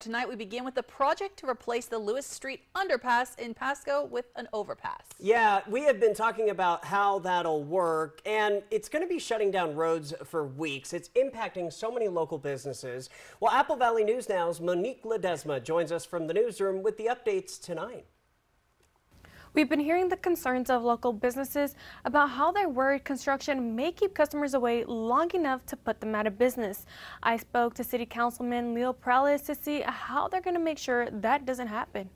Tonight we begin with the project to replace the Lewis Street underpass in Pasco with an overpass. Yeah, we have been talking about how that'll work, and it's going to be shutting down roads for weeks. It's impacting so many local businesses. Well, Apple Valley News Now's Monique Ledesma joins us from the newsroom with the updates tonight. We've been hearing the concerns of local businesses about how they're worried construction may keep customers away long enough to put them out of business. I spoke to City Councilman Leo Perales to see how they're going to make sure that doesn't happen.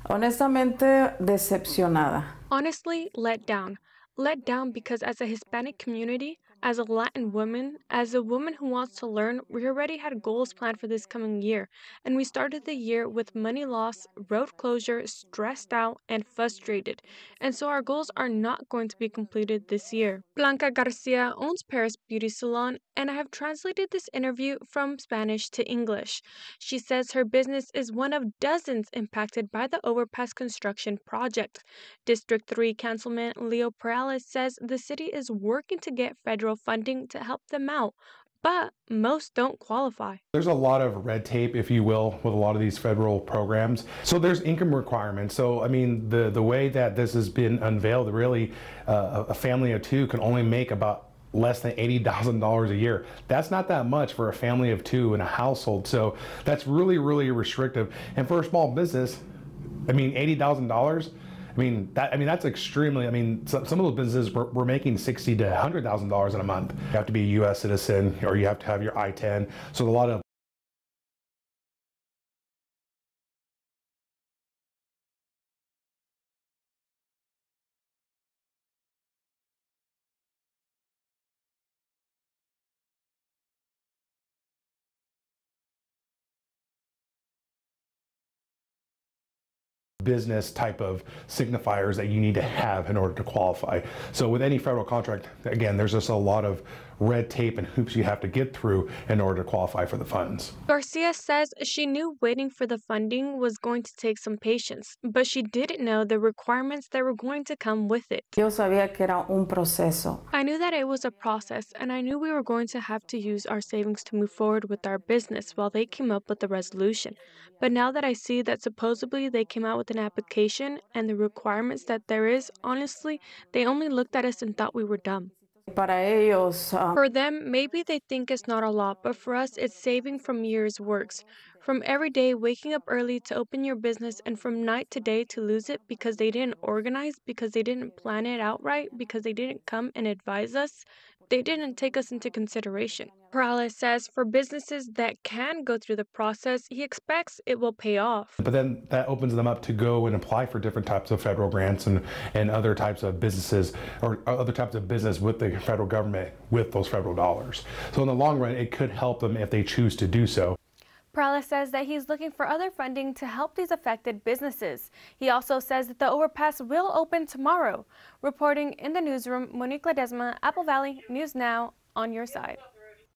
Honestamente, decepcionada. Honestly, let down. Let down because as a Hispanic community, as a Latin woman, as a woman who wants to learn, we already had goals planned for this coming year. And we started the year with money loss, road closure, stressed out, and frustrated. And so our goals are not going to be completed this year. Blanca Garcia owns Paris Beauty Salon, and I have translated this interview from Spanish to English. She says her business is one of dozens impacted by the overpass construction project. District 3 Councilman Leo Perales says the city is working to get federal funding to help them out, but most don't qualify. There's a lot of red tape, if you will, with a lot of these federal programs. So there's income requirements. So, I mean, the way that this has been unveiled, really, a family of two can only make about less than $80,000 a year. That's not that much for a family of two in a household. So that's really, really restrictive. And for a small business, I mean, $80,000. That's extremely. I mean, some of those businesses were making $60,000 to $100,000 in a month. You have to be a U.S. citizen, or you have to have your I-10. So a lot of business type of signifiers that you need to have in order to qualify. So with any federal contract, again, there's just a lot of red tape and hoops you have to get through in order to qualify for the funds. Garcia says she knew waiting for the funding was going to take some patience, but she didn't know the requirements that were going to come with it. Yo sabía que era un proceso. I knew that it was a process, and I knew we were going to have to use our savings to move forward with our business while they came up with the resolution. But now that I see that supposedly they came out with an application and the requirements that there is, honestly, they only looked at us and thought we were dumb. Para ellos, For them, maybe they think it's not a lot, but for us, it's saving from years' works. From every day waking up early to open your business, and from night to day to lose it because they didn't organize, because they didn't plan it out right, because they didn't come and advise us. They didn't take us into consideration. Perales says for businesses that can go through the process, he expects it will pay off. But then that opens them up to go and apply for different types of federal grants and other types of businesses or other types of business with the federal government with those federal dollars. So in the long run, it could help them if they choose to do so. Perales says that he's looking for other funding to help these affected businesses. He also says that the overpass will open tomorrow. Reporting in the newsroom, Monique Ledesma, Apple Valley News Now, on your side.